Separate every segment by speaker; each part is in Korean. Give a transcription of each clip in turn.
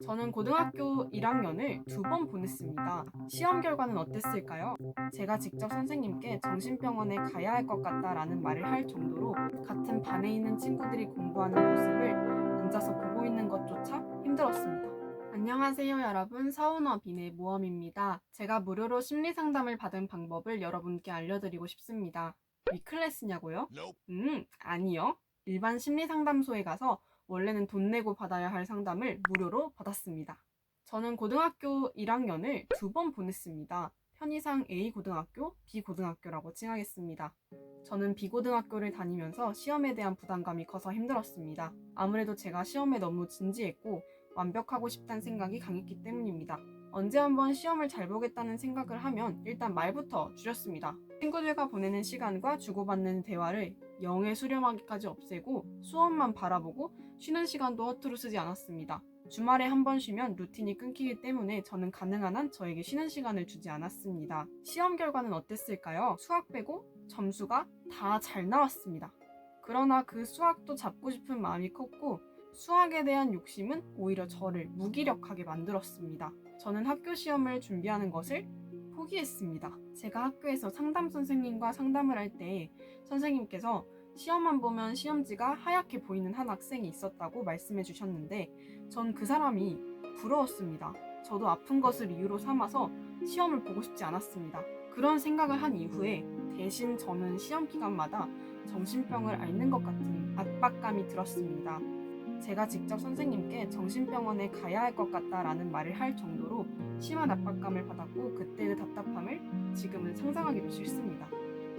Speaker 1: 저는 고등학교 1학년을 2번 보냈습니다. 시험 결과는 어땠을까요? 제가 직접 선생님께 정신병원에 가야 할 것 같다라는 말을 할 정도로 같은 반에 있는 친구들이 공부하는 모습을 앉아서 보고 있는 것조차 힘들었습니다. 안녕하세요, 여러분. 서운어 비네 모험입니다. 제가 무료로 심리 상담을 받은 방법을 여러분께 알려드리고 싶습니다. 위클래스냐고요? 아니요. 일반 심리 상담소에 가서 원래는 돈 내고 받아야 할 상담을 무료로 받았습니다. 저는 고등학교 1학년을 2번 보냈습니다. 편의상 A고등학교, B고등학교라고 칭하겠습니다. 저는 B고등학교를 다니면서 시험에 대한 부담감이 커서 힘들었습니다. 아무래도 제가 시험에 너무 진지했고 완벽하고 싶다는 생각이 강했기 때문입니다. 언제 한번 시험을 잘 보겠다는 생각을 하면 일단 말부터 줄였습니다. 친구들과 보내는 시간과 주고받는 대화를 영에 수렴하기까지 없애고 수업만 바라보고 쉬는 시간도 허투루 쓰지 않았습니다. 주말에 한 번 쉬면 루틴이 끊기기 때문에 저는 가능한 한 저에게 쉬는 시간을 주지 않았습니다. 시험 결과는 어땠을까요? 수학 빼고 점수가 다 잘 나왔습니다. 그러나 그 수학도 잡고 싶은 마음이 컸고 수학에 대한 욕심은 오히려 저를 무기력하게 만들었습니다. 저는 학교 시험을 준비하는 것을 포기했습니다. 제가 학교에서 상담 선생님과 상담을 할 때 선생님께서 시험만 보면 시험지가 하얗게 보이는 한 학생이 있었다고 말씀해 주셨는데 전 그 사람이 부러웠습니다. 저도 아픈 것을 이유로 삼아서 시험을 보고 싶지 않았습니다. 그런 생각을 한 이후에 대신 저는 시험 기간마다 정신병을 앓는 것 같은 압박감이 들었습니다. 제가 직접 선생님께 정신병원에 가야 할 것 같다라는 말을 할 정도로 심한 압박감을 받았고 그때의 답답함을 지금은 상상하기도 싫습니다.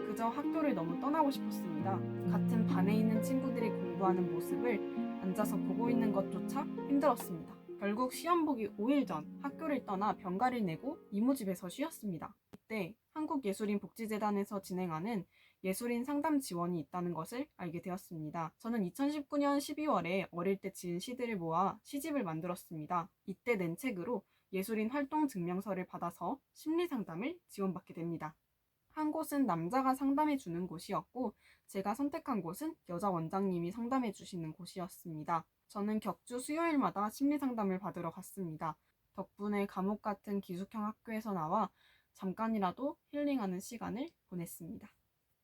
Speaker 1: 그저 학교를 너무 떠나고 싶었습니다. 같은 반에 있는 친구들이 공부하는 모습을 앉아서 보고 있는 것조차 힘들었습니다. 결국 시험 보기 5일 전 학교를 떠나 병가를 내고 이모집에서 쉬었습니다. 이때 한국예술인복지재단에서 진행하는 예술인 상담 지원이 있다는 것을 알게 되었습니다. 저는 2019년 12월에 어릴 때 지은 시들을 모아 시집을 만들었습니다. 이때 낸 책으로 예술인 활동 증명서를 받아서 심리 상담을 지원받게 됩니다. 한 곳은 남자가 상담해 주는 곳이었고 제가 선택한 곳은 여자 원장님이 상담해 주시는 곳이었습니다. 저는 격주 수요일마다 심리 상담을 받으러 갔습니다. 덕분에 감옥 같은 기숙형 학교에서 나와 잠깐이라도 힐링하는 시간을 보냈습니다.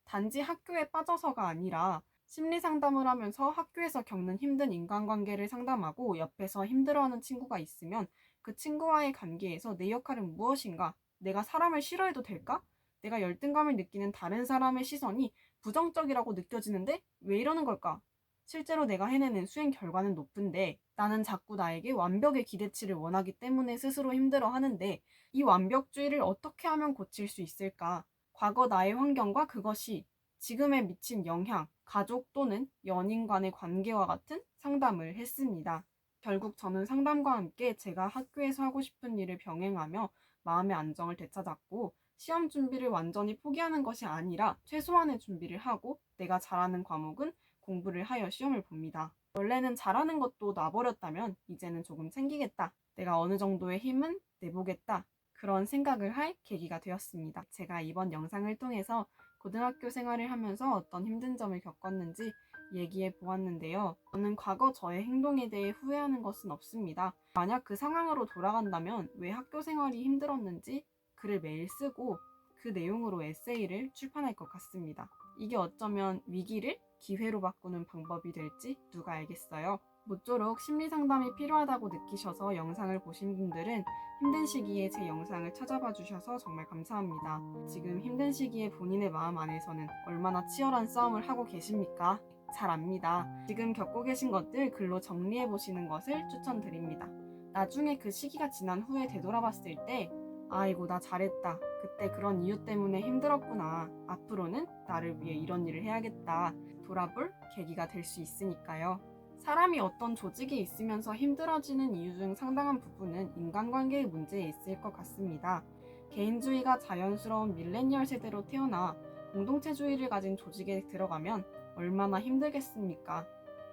Speaker 1: 단지 학교에 빠져서가 아니라 심리 상담을 하면서 학교에서 겪는 힘든 인간관계를 상담하고 옆에서 힘들어하는 친구가 있으면 그 친구와의 관계에서 내 역할은 무엇인가? 내가 사람을 싫어해도 될까? 내가 열등감을 느끼는 다른 사람의 시선이 부정적이라고 느껴지는데 왜 이러는 걸까? 실제로 내가 해내는 수행 결과는 높은데 나는 자꾸 나에게 완벽의 기대치를 원하기 때문에 스스로 힘들어 하는데 이 완벽주의를 어떻게 하면 고칠 수 있을까? 과거 나의 환경과 그것이 지금에 미친 영향, 가족 또는 연인 간의 관계와 같은 상담을 했습니다. 결국 저는 상담과 함께 제가 학교에서 하고 싶은 일을 병행하며 마음의 안정을 되찾았고 시험 준비를 완전히 포기하는 것이 아니라 최소한의 준비를 하고 내가 잘하는 과목은 공부를 하여 시험을 봅니다. 원래는 잘하는 것도 놔버렸다면 이제는 조금 챙기겠다. 내가 어느 정도의 힘은 내보겠다. 그런 생각을 할 계기가 되었습니다. 제가 이번 영상을 통해서 고등학교 생활을 하면서 어떤 힘든 점을 겪었는지 얘기해 보았는데요. 저는 과거 저의 행동에 대해 후회하는 것은 없습니다. 만약 그 상황으로 돌아간다면 왜 학교 생활이 힘들었는지 글을 매일 쓰고 그 내용으로 에세이를 출판할 것 같습니다. 이게 어쩌면 위기를 기회로 바꾸는 방법이 될지 누가 알겠어요. 모쪼록 심리 상담이 필요하다고 느끼셔서 영상을 보신 분들은 힘든 시기에 제 영상을 찾아봐 주셔서 정말 감사합니다. 지금 힘든 시기에 본인의 마음 안에서는 얼마나 치열한 싸움을 하고 계십니까? 잘 압니다. 지금 겪고 계신 것들 글로 정리해 보시는 것을 추천드립니다. 나중에 그 시기가 지난 후에 되돌아봤을 때 아이고 나 잘했다. 그때 그런 이유 때문에 힘들었구나. 앞으로는 나를 위해 이런 일을 해야겠다. 돌아볼 계기가 될 수 있으니까요. 사람이 어떤 조직에 있으면서 힘들어지는 이유 중 상당한 부분은 인간관계의 문제에 있을 것 같습니다. 개인주의가 자연스러운 밀레니얼 세대로 태어나 공동체주의를 가진 조직에 들어가면 얼마나 힘들겠습니까?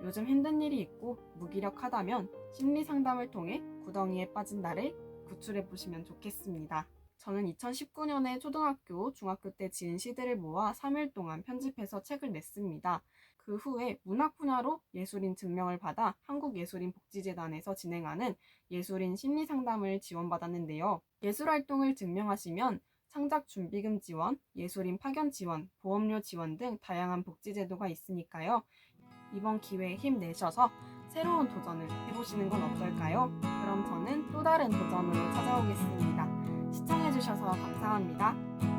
Speaker 1: 요즘 힘든 일이 있고 무기력하다면 심리 상담을 통해 구덩이에 빠진 나를 구출해 보시면 좋겠습니다. 저는 2019년에 초등학교, 중학교 때 지은 시들을 모아 3일 동안 편집해서 책을 냈습니다. 그 후에 문학 분야로 예술인 증명을 받아 한국예술인복지재단에서 진행하는 예술인 심리상담을 지원받았는데요. 예술활동을 증명하시면 창작준비금 지원, 예술인 파견 지원, 보험료 지원 등 다양한 복지제도가 있으니까요. 이번 기회에 힘내셔서 새로운 도전을 해보시는 건 어떨까요? 그럼 저는 또 다른 도전으로 찾아오겠습니다. 시청해주셔서 감사합니다.